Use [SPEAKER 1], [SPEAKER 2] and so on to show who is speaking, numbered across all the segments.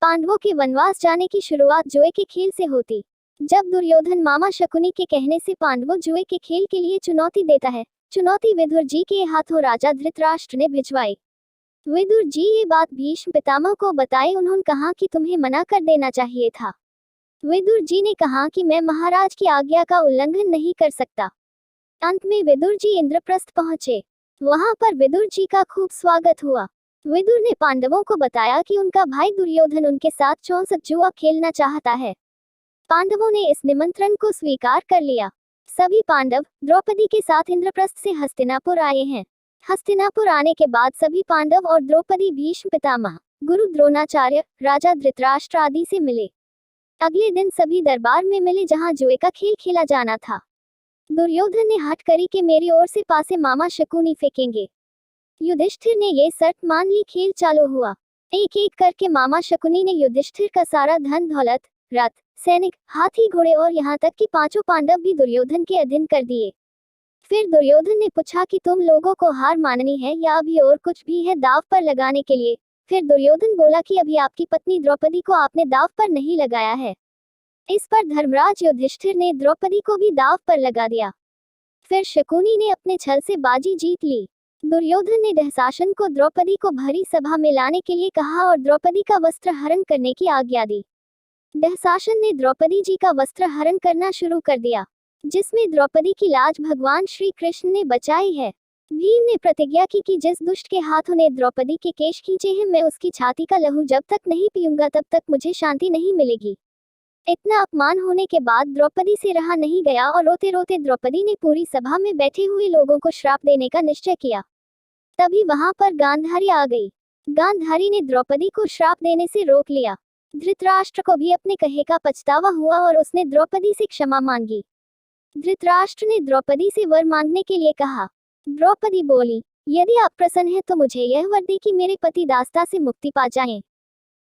[SPEAKER 1] पांडवों के वनवास जाने की शुरुआत जुए के खेल से होती। जब दुर्योधन मामा शकुनी के कहने से पांडवों जुए के खेल के लिए चुनौती देता है, चुनौती विदुर जी के हाथों राजा धृतराष्ट्र ने भिजवाई। विदुर जी ये बात भीष्म पितामह को बताई। उन्होंने कहा कि तुम्हें मना कर देना चाहिए था। विदुर जी ने कहा कि मैं महाराज की आज्ञा का उल्लंघन नहीं कर सकता। अंत में विदुर जी इंद्रप्रस्थ पहुंचे। वहां पर विदुर जी का खूब स्वागत हुआ। विदुर ने पांडवों को बताया कि उनका भाई दुर्योधन उनके साथ 64 जुआ खेलना चाहता है। पांडवों ने इस निमंत्रण को स्वीकार कर लिया। सभी पांडव द्रौपदी के साथ इंद्रप्रस्थ से हस्तिनापुर आए हैं। हस्तिनापुर आने के बाद सभी पांडव और द्रौपदी भीष्म पितामह, गुरु द्रोणाचार्य, राजा धृतराष्ट्र आदि से मिले। अगले दिन सभी दरबार में मिले जहां जुए का खेल खेला जाना था। दुर्योधन ने हट करी कि मेरी ओर से पासे मामा शकुनी फेंकेंगे। युधिष्ठिर ने ये शर्त मान ली। खेल चालू हुआ। एक एक करके मामा शकुनी ने युधिष्ठिर का सारा धन दौलत, रथ, सैनिक, हाथी घोड़े और यहाँ तक कि 5 पांडव भी दुर्योधन के अधीन कर दिए। फिर दुर्योधन ने पूछा कि तुम लोगों को हार माननी है या अभी और कुछ भी है दाव पर लगाने के लिए। फिर दुर्योधन बोला कि अभी आपकी पत्नी द्रौपदी को आपने दाव पर नहीं लगाया है। इस पर धर्मराज युधिष्ठिर ने द्रौपदी को भी दाव पर लगा दिया। फिर शकुनी ने अपने छल से बाजी जीत ली। दुर्योधन ने दुःशासन को द्रौपदी को भरी सभा में लाने के लिए कहा और द्रौपदी का वस्त्र हरण करने की आज्ञा दी। दुःशासन ने द्रौपदी जी का वस्त्र हरण करना शुरू कर दिया, जिसमें द्रौपदी की लाज भगवान श्री कृष्ण ने बचाई है। भीम ने प्रतिज्ञा की कि जिस दुष्ट के हाथों ने द्रौपदी के केश खींचे हैं, मैं उसकी छाती का लहू जब तक नहीं पीऊंगा तब तक मुझे शांति नहीं मिलेगी। इतना अपमान होने के बाद द्रौपदी से रहा नहीं गया और रोते रोते द्रौपदी ने पूरी सभा में बैठे हुए लोगों को श्राप देने का निश्चय किया। तभी वहां पर गांधारी आ गई। गांधारी ने द्रौपदी को श्राप देने से रोक लिया। धृतराष्ट्र को भी अपने कहे का पछतावा हुआ और उसने द्रौपदी से क्षमा मांगी। धृतराष्ट्र ने द्रौपदी से वर मांगने के लिए कहा। द्रौपदी बोली, यदि आप प्रसन्न हैं तो मुझे यह वर दे कि मेरे पति दास्ता से मुक्ति पा जाएं।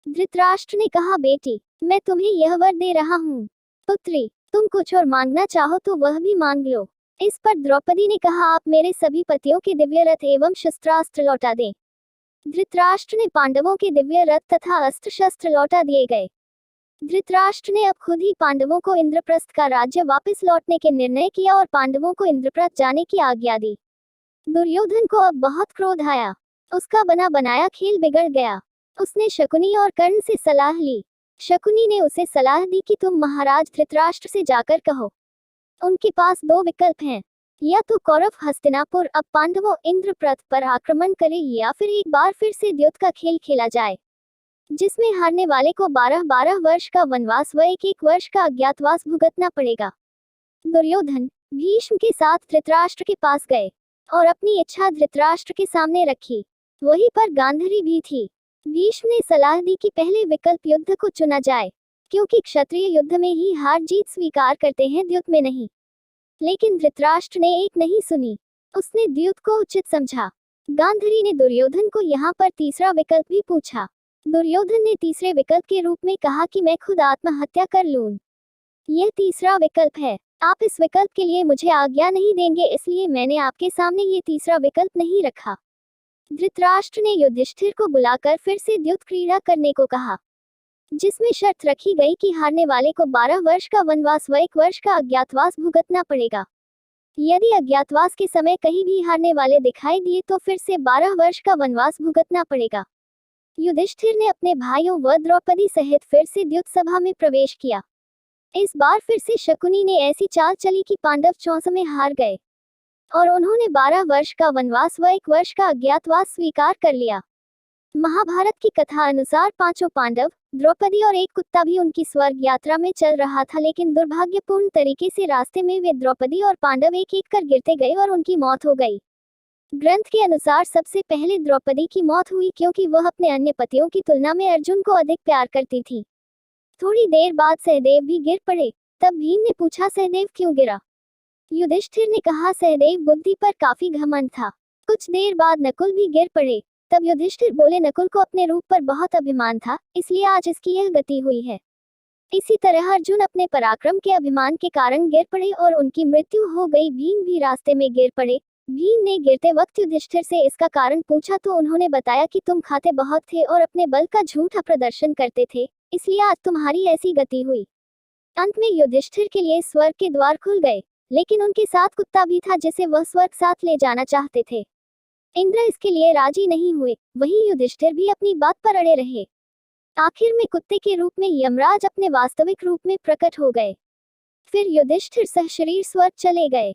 [SPEAKER 1] धृतराष्ट्र ने कहा, बेटी, मैं तुम्हें यह वर दे रहा हूँ। पुत्री, तुम कुछ और मांगना चाहो तो वह भी मांग लो। इस पर द्रौपदी ने कहा, आप मेरे सभी पतियों के दिव्य रथ एवं शस्त्रास्त्र लौटा दें। धृतराष्ट्र ने पांडवों के दिव्य रथ तथा अस्त्र शस्त्र लौटा दिए गए। धृतराष्ट्र ने अब खुद ही पांडवों को इंद्रप्रस्थ का राज्य वापस लौटने के निर्णय किया और पांडवों को इंद्रप्रस्थ जाने की आज्ञा दी। दुर्योधन को अब बहुत क्रोध आया। उसका बना बनाया खेल बिगड़ गया। उसने शकुनी और कर्ण से सलाह ली। शकुनी ने उसे सलाह दी कि तुम महाराज धृतराष्ट्र से जाकर कहो। उनके पास 2 विकल्प हैं, या तो कौरव हस्तिनापुर अब पांडवों इंद्रप्रस्थ पर आक्रमण करे या फिर एक बार फिर से द्यूत का खेल खेला जाए, जिसमें हारने वाले को 12-12 वर्ष का वनवास व 1-1 वर्ष का अज्ञातवास भुगतना पड़ेगा। दुर्योधन भीष्म के साथ धृतराष्ट्र के पास गए और अपनी इच्छा धृतराष्ट्र के सामने रखी। वहीं पर गांधारी भी थी। भीष्म ने सलाह दी कि पहले विकल्प युद्ध को चुना जाए, क्योंकि क्षत्रिय युद्ध में ही हार जीत स्वीकार करते हैं, द्यूत में नहीं। लेकिन धृतराष्ट्र ने एक नहीं सुनी। उसने द्यूत को उचित समझा। गांधारी ने दुर्योधन को यहाँ पर तीसरा विकल्प भी पूछा। दुर्योधन ने तीसरे विकल्प के रूप में कहा कि मैं खुद आत्महत्या कर लूं। यह तीसरा विकल्प है। आप इस विकल्प के लिए मुझे आज्ञा नहीं देंगे, इसलिए मैंने आपके सामने ये तीसरा विकल्प नहीं रखा। धृतराष्ट्र ने युधिष्ठिर को बुलाकर फिर से द्यूत क्रीड़ा करने को कहा, जिसमें शर्त रखी गई कि हारने वाले को 12 वर्ष का वनवास व 1 वर्ष का अज्ञातवास भुगतना पड़ेगा। यदि अज्ञातवास के समय कहीं भी हारने वाले दिखाई दिए तो फिर से 12 वर्ष का वनवास भुगतना पड़ेगा। युधिष्ठिर ने अपने भाइयों व द्रौपदी सहित फिर से द्यूत सभा में प्रवेश किया। इस बार फिर से शकुनी ने ऐसी चाल चली कि पांडव 64 में हार गए और उन्होंने 12 वर्ष का वनवास व 1 वर्ष का अज्ञातवास स्वीकार कर लिया। महाभारत की कथा अनुसार 5 पांडव, द्रौपदी और एक कुत्ता भी उनकी स्वर्ग यात्रा में चल रहा था, लेकिन दुर्भाग्यपूर्ण तरीके से रास्ते में वे द्रौपदी और पांडव एक एक कर गिरते गए और उनकी मौत हो गई। ग्रंथ के अनुसार सबसे पहले द्रौपदी की मौत हुई, क्योंकि वह अपने अन्य पतियों की तुलना में अर्जुन को अधिक प्यार करती थी। थोड़ी देर बाद सहदेव भी गिर पड़े। तब भीम ने पूछा, सहदेव क्यों गिरा? युधिष्ठिर ने कहा, सहदेव बुद्धि पर काफी घमंड था। कुछ देर बाद नकुल भी गिर पड़े। तब युधिष्ठिर बोले, नकुल को अपने रूप पर बहुत अभिमान था, इसलिए आज इसकी यह गति हुई है। इसी तरह अर्जुन अपने पराक्रम के अभिमान के कारण गिर पड़े और उनकी मृत्यु हो गई। भीम भी रास्ते में गिर पड़े। भीम ने गिरते वक्त युधिष्ठिर से इसका कारण पूछा तो उन्होंने बताया कि तुम खाते बहुत थे और अपने बल का झूठा प्रदर्शन करते थे, इसलिए आज तुम्हारी ऐसी गति हुई। अंत में युधिष्ठिर के लिए स्वर्ग के द्वार खुल गए, लेकिन उनके साथ कुत्ता भी था जिसे वह स्वर्ग साथ ले जाना चाहते थे। इंद्र इसके लिए राजी नहीं हुए, वहीं युधिष्ठिर भी अपनी बात पर अड़े रहे। आखिर में कुत्ते के रूप में यमराज अपने वास्तविक रूप में प्रकट हो गए। फिर युधिष्ठिर सहशरीर स्वर्ग चले गए।